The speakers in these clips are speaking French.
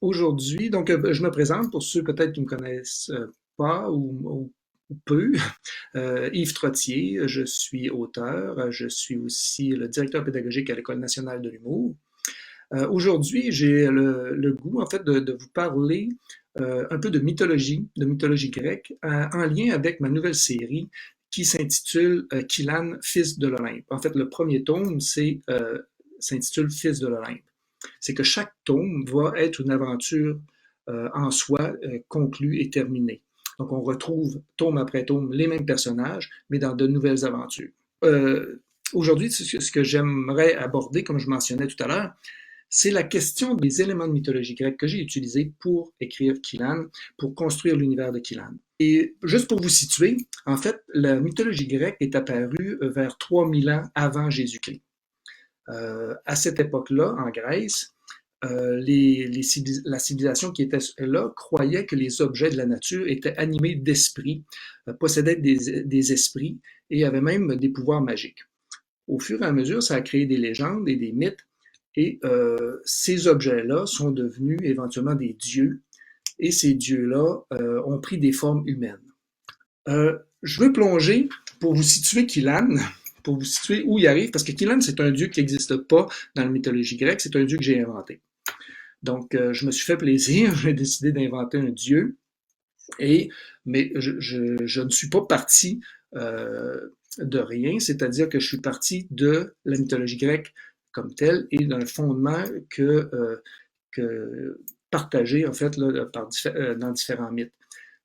Aujourd'hui, donc je me présente pour ceux peut-être qui me connaissent pas ou peu. Yves Trottier, je suis auteur, je suis aussi le directeur pédagogique à l'École nationale de l'humour. Aujourd'hui, j'ai le goût en fait de vous parler un peu de mythologie grecque, en lien avec ma nouvelle série qui s'intitule Kylan, fils de l'Olympe. En fait, le premier tome, s'intitule Fils de l'Olympe. C'est que chaque tome va être une aventure en soi conclue et terminée. Donc on retrouve tome après tome les mêmes personnages, mais dans de nouvelles aventures. Aujourd'hui, ce que j'aimerais aborder, comme je mentionnais tout à l'heure, c'est la question des éléments de mythologie grecque que j'ai utilisés pour écrire Kylan, pour construire l'univers de Kylan. Et juste pour vous situer, en fait, la mythologie grecque est apparue vers 3000 ans avant Jésus-Christ. À cette époque-là, en Grèce, la civilisation qui était là croyait que les objets de la nature étaient animés d'esprits, possédaient des esprits et avaient même des pouvoirs magiques. Au fur et à mesure, ça a créé des légendes et des mythes, et ces objets-là sont devenus éventuellement des dieux, et ces dieux-là ont pris des formes humaines. Je veux plonger pour vous situer Kylan, pour vous situer où il arrive, parce que Kylan, c'est un dieu qui n'existe pas dans la mythologie grecque, c'est un dieu que j'ai inventé. Donc, je me suis fait plaisir, j'ai décidé d'inventer un dieu, mais je ne suis pas parti de rien, c'est-à-dire que je suis parti de la mythologie grecque comme telle et d'un fondement que partagé en fait là, dans différents mythes.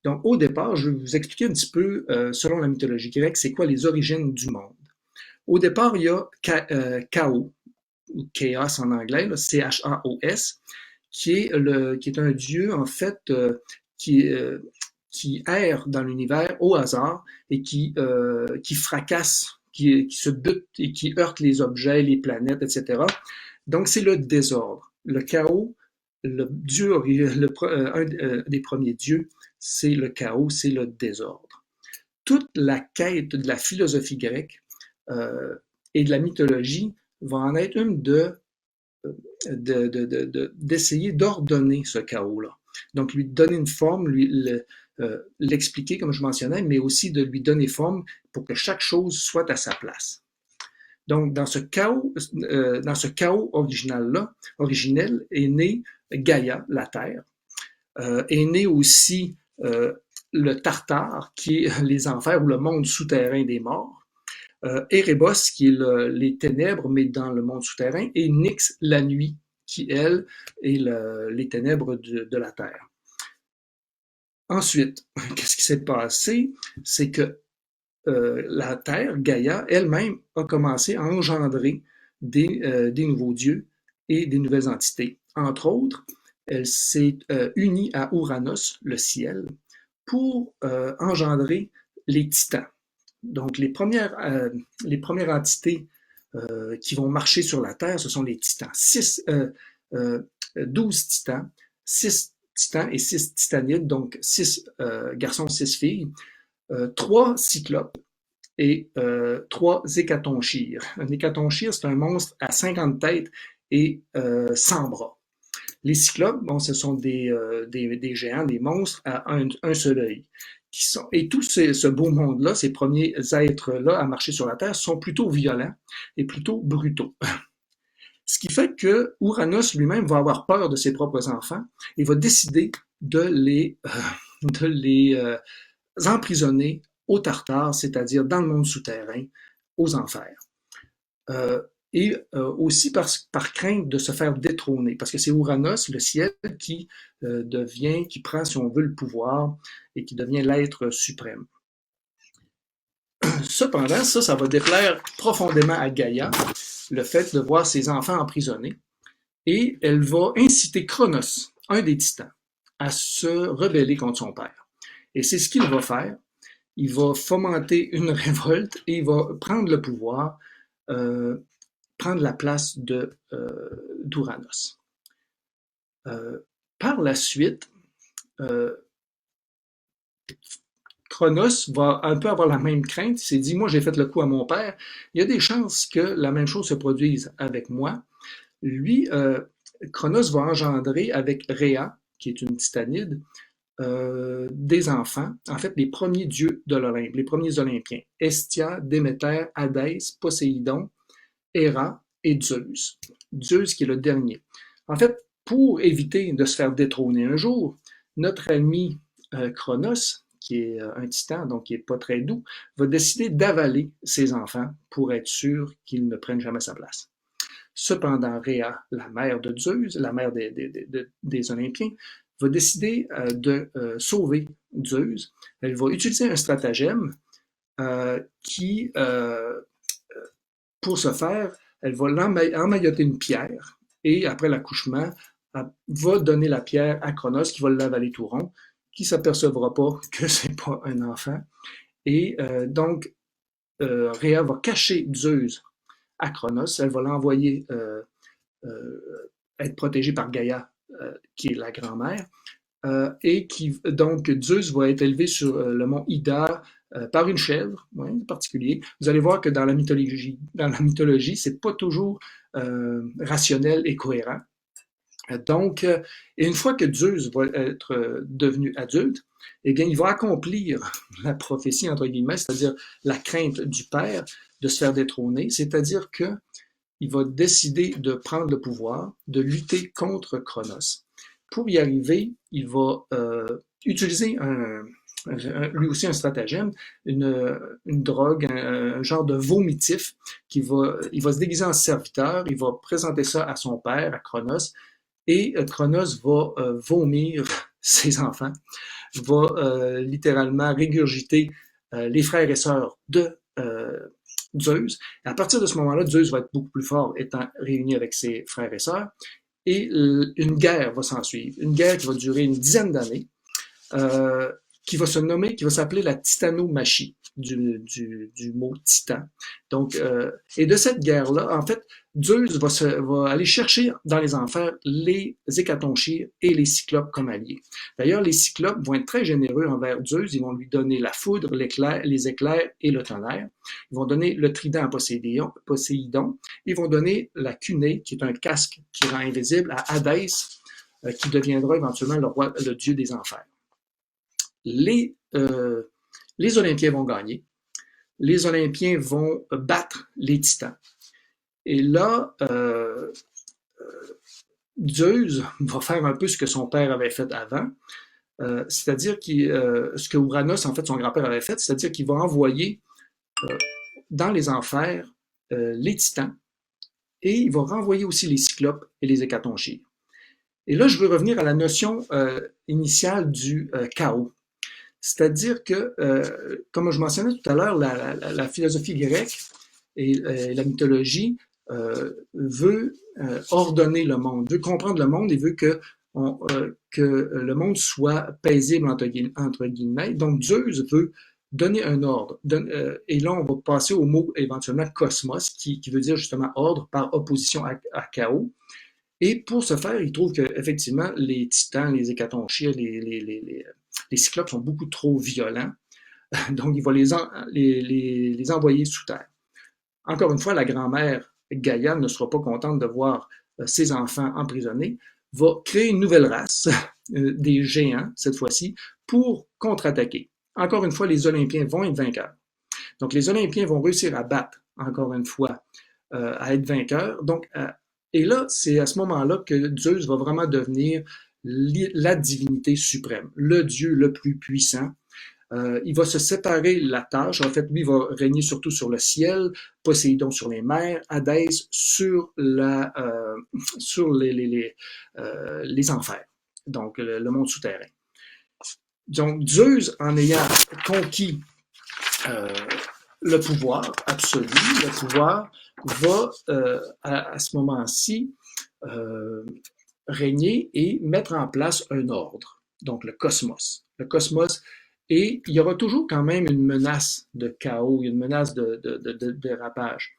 Donc, au départ, je vais vous expliquer un petit peu, selon la mythologie grecque, c'est quoi les origines du monde. Au départ, il y a Chaos, ou Chaos en anglais, là, C-H-A-O-S, qui est un dieu, en fait, qui erre dans l'univers au hasard et qui fracasse, qui se bute et qui heurte les objets, les planètes, etc. Donc, c'est le désordre. Le chaos, un des premiers dieux, c'est le chaos, c'est le désordre. Toute la quête de la philosophie grecque et de la mythologie va en être une d'essayer d'ordonner ce chaos-là. Donc, lui donner une forme, l'expliquer, comme je mentionnais, mais aussi de lui donner forme pour que chaque chose soit à sa place. Donc, dans ce chaos originel est né Gaïa, la Terre, est né aussi le Tartare, qui est les enfers ou le monde souterrain des morts, Erebos, qui est les ténèbres, mais dans le monde souterrain, et Nyx, la nuit, qui, elle, est les ténèbres de la Terre. Ensuite, qu'est-ce qui s'est passé? C'est que la Terre, Gaïa, elle-même a commencé à engendrer des nouveaux dieux et des nouvelles entités. Entre autres, elle s'est unie à Ouranos, le ciel, pour engendrer les titans. Donc, les premières entités qui vont marcher sur la Terre, ce sont les titans. 12 titans, 6 titans et 6 titanides, donc 6 garçons, 6 filles, 3 cyclopes et 3 hécatonchires. Un hécatonchire, c'est un monstre à 50 têtes et 100 bras. Les cyclopes, bon, ce sont des géants, des monstres à un seul œil. Et tout ce beau monde-là, ces premiers êtres-là à marcher sur la Terre, sont plutôt violents et plutôt brutaux. Ce qui fait que Ouranos lui-même va avoir peur de ses propres enfants et va décider de les emprisonner au Tartare, c'est-à-dire dans le monde souterrain, aux enfers. Et aussi par crainte de se faire détrôner, parce que c'est Ouranos, le ciel, qui prend, si on veut, le pouvoir et qui devient l'être suprême. Cependant, ça va déplaire profondément à Gaïa, le fait de voir ses enfants emprisonnés, et elle va inciter Cronos, un des titans, à se rebeller contre son père. Et c'est ce qu'il va faire. Il va fomenter une révolte et il va prendre le pouvoir, prendre la place d'Ouranos. Par la suite, Cronos va un peu avoir la même crainte. Il s'est dit, moi j'ai fait le coup à mon père, il y a des chances que la même chose se produise avec moi. Lui Cronos va engendrer avec Rhea, qui est une titanide, des enfants, en fait les premiers dieux de l'Olympe, les premiers Olympiens, Hestia, Déméter, Hadès, Poséidon, Héra et Zeus. Zeus qui est le dernier. En fait, pour éviter de se faire détrôner un jour, notre ami Cronos, qui est un titan, donc qui n'est pas très doux, va décider d'avaler ses enfants pour être sûr qu'ils ne prennent jamais sa place. Cependant, Rhea, la mère de Zeus, la mère des Olympiens, va décider de sauver Zeus. Elle va utiliser un stratagème qui, pour ce faire, elle va emmailloter une pierre et après l'accouchement, elle va donner la pierre à Cronos qui va l'avaler tout rond, qui s'apercevra pas que c'est pas un enfant. Et donc, Rhea va cacher Zeus à Cronos, elle va l'envoyer être protégée par Gaïa, qui est la grand-mère, et qui donc Zeus va être élevé sur le mont Ida par une chèvre, ouais, en particulier. Vous allez voir que dans la mythologie, c'est pas toujours rationnel et cohérent. Donc, une fois que Zeus va être devenu adulte, eh bien, il va accomplir la prophétie, entre guillemets, c'est-à-dire la crainte du père de se faire détrôner, c'est-à-dire que il va décider de prendre le pouvoir, de lutter contre Cronos. Pour y arriver, il va utiliser lui aussi un stratagème, une drogue, un genre de vomitif, il va se déguiser en serviteur, il va présenter ça à son père, à Cronos, et Cronos va vomir ses enfants, va littéralement régurgiter les frères et sœurs de Zeus. Et à partir de ce moment-là, Zeus va être beaucoup plus fort étant réuni avec ses frères et sœurs. Et une guerre va s'ensuivre. Une guerre qui va durer une dizaine d'années, qui va s'appeler la titanomachie, du mot titan. Donc, et de cette guerre-là, en fait, Zeus va aller chercher dans les enfers les hécatonchires et les cyclopes comme alliés. D'ailleurs, les cyclopes vont être très généreux envers Zeus. Ils vont lui donner la foudre, les éclairs et le tonnerre. Ils vont donner le trident à Poséidon. Ils vont donner la cunée, qui est un casque qui rend invisible, à Hadès, qui deviendra éventuellement le dieu des enfers. Les Olympiens vont gagner. Les Olympiens vont battre les titans. Et là, Zeus va faire un peu ce que son père avait fait avant, c'est-à-dire ce que Ouranos, en fait, son grand-père avait fait, c'est-à-dire qu'il va envoyer dans les enfers les titans et il va renvoyer aussi les cyclopes et les hécatonchires. Et là, je veux revenir à la notion initiale du chaos. C'est-à-dire que, comme je mentionnais tout à l'heure, la philosophie grecque et la mythologie veut ordonner le monde, veut comprendre le monde et veut que le monde soit paisible, entre guillemets. Donc, Zeus veut donner un ordre. Et là, on va passer au mot éventuellement cosmos, qui veut dire justement ordre par opposition à chaos. Et pour ce faire, il trouve qu'effectivement, les titans, les hécatonchires, les cyclopes sont beaucoup trop violents. Donc, il va les envoyer sous terre. Encore une fois, la grand-mère Gaïa ne sera pas contente de voir ses enfants emprisonnés, va créer une nouvelle race, des géants cette fois-ci, pour contre-attaquer. Encore une fois, les Olympiens vont être vainqueurs. Donc, les Olympiens vont réussir à battre, encore une fois, à être vainqueurs. Donc, et là, c'est à ce moment-là que Zeus va vraiment devenir la divinité suprême, le dieu le plus puissant. Il va se séparer la tâche. En fait, lui va régner surtout sur le ciel, Poséidon sur les mers, Hadès sur sur les enfers, donc le monde souterrain. Donc, Zeus, en ayant conquis le pouvoir absolu, le pouvoir va à ce moment-ci régner et mettre en place un ordre, donc le cosmos. Le cosmos, et il y aura toujours quand même une menace de chaos, une menace de dérapage.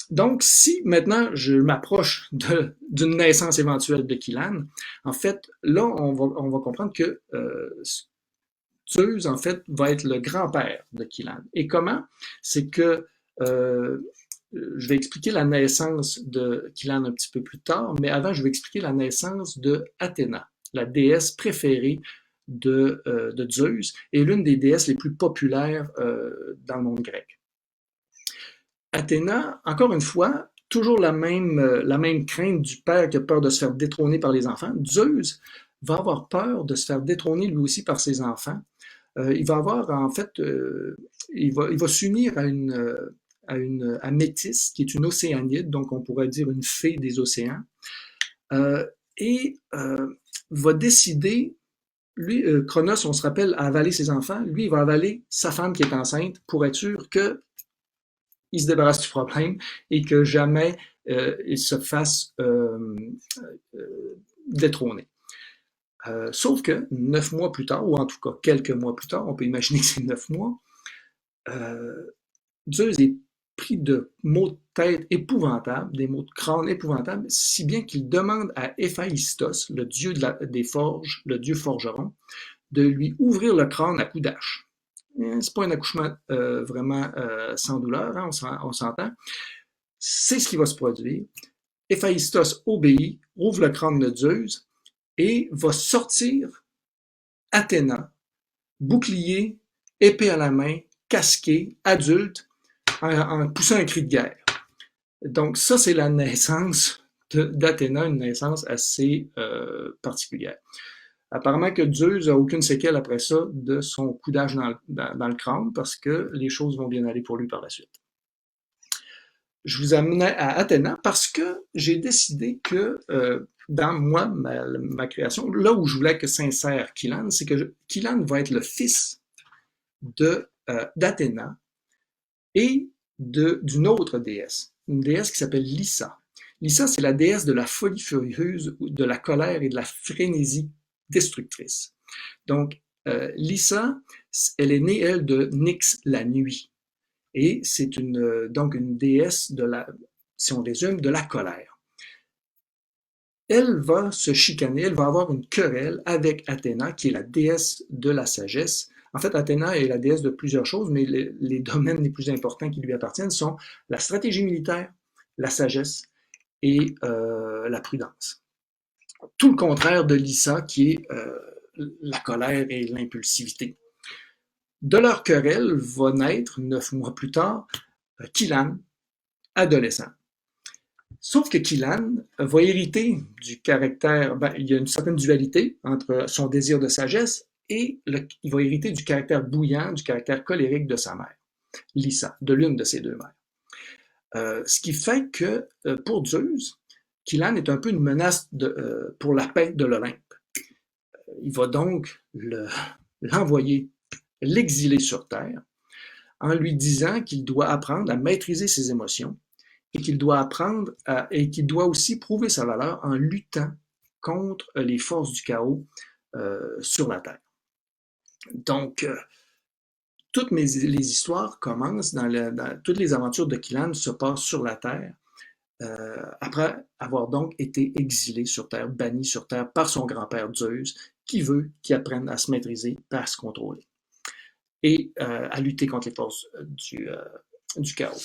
Donc, si maintenant je m'approche d'une naissance éventuelle de Killan, en fait, là, on va comprendre que Zeus, en fait, va être le grand-père de Killan. Et comment? C'est que je vais expliquer la naissance de Kylan un petit peu plus tard, mais avant, je vais expliquer la naissance de Athéna, la déesse préférée de Zeus et l'une des déesses les plus populaires dans le monde grec. Athéna, encore une fois, toujours la même crainte du père qui a peur de se faire détrôner par les enfants. Zeus va avoir peur de se faire détrôner lui aussi par ses enfants. Il va avoir, en fait, il va s'unir à Métis, qui est une océanide, donc on pourrait dire une fée des océans, et va décider, lui, Cronos, on se rappelle, a avalé ses enfants, lui, il va avaler sa femme qui est enceinte pour être sûr que il se débarrasse du problème et que jamais il se fasse détrôner. Sauf que 9 mois plus tard, ou en tout cas quelques mois plus tard, on peut imaginer que c'est 9 mois, Zeus est pris de maux de tête épouvantables, des maux de crâne épouvantables, si bien qu'il demande à Héphaïstos, le dieu des forges, le dieu forgeron, de lui ouvrir le crâne à coups d'âge. C'est pas un accouchement vraiment sans douleur, hein, on s'entend. C'est ce qui va se produire. Héphaïstos obéit, ouvre le crâne de Zeus et va sortir Athéna, bouclier, épée à la main, casqué, adulte, en poussant un cri de guerre. Donc ça, c'est la naissance d'Athéna, une naissance assez particulière. Apparemment que Zeus n'a aucune séquelle après ça de son coup d'âge dans le crâne parce que les choses vont bien aller pour lui par la suite. Je vous amenais à Athéna parce que j'ai décidé que dans moi, ma création, là où je voulais que s'insère Kylan, c'est que Kylan va être le fils d'Athéna et d'une autre déesse, une déesse qui s'appelle Lyssa. Lyssa, c'est la déesse de la folie furieuse, de la colère et de la frénésie destructrice. Donc, Lyssa, elle est née, elle, de Nyx, la nuit. Et c'est donc une déesse si on résume, de la colère. Elle va se chicaner, elle va avoir une querelle avec Athéna, qui est la déesse de la sagesse. En fait, Athéna est la déesse de plusieurs choses, mais les domaines les plus importants qui lui appartiennent sont la stratégie militaire, la sagesse et la prudence. Tout le contraire de Lyssa, qui est la colère et l'impulsivité. De leur querelle va naître, 9 mois plus tard, Kylan, adolescent. Sauf que Kylan va hériter du caractère, il y a une certaine dualité entre son désir de sagesse et il va hériter du caractère bouillant, du caractère colérique de sa mère, Lyssa, de l'une de ses deux mères. Ce qui fait que pour Zeus, Kylan est un peu une menace pour la paix de l'Olympe. Il va donc l'envoyer, l'exiler sur Terre, en lui disant qu'il doit apprendre à maîtriser ses émotions et qu'il doit apprendre et qu'il doit aussi prouver sa valeur en luttant contre les forces du chaos sur la Terre. Donc, toutes les histoires commencent toutes les aventures de Kylan se passent sur la Terre après avoir donc été exilé sur Terre, banni sur Terre par son grand-père Zeus, qui veut qu'il apprenne à se maîtriser et à se contrôler et à lutter contre les forces du chaos.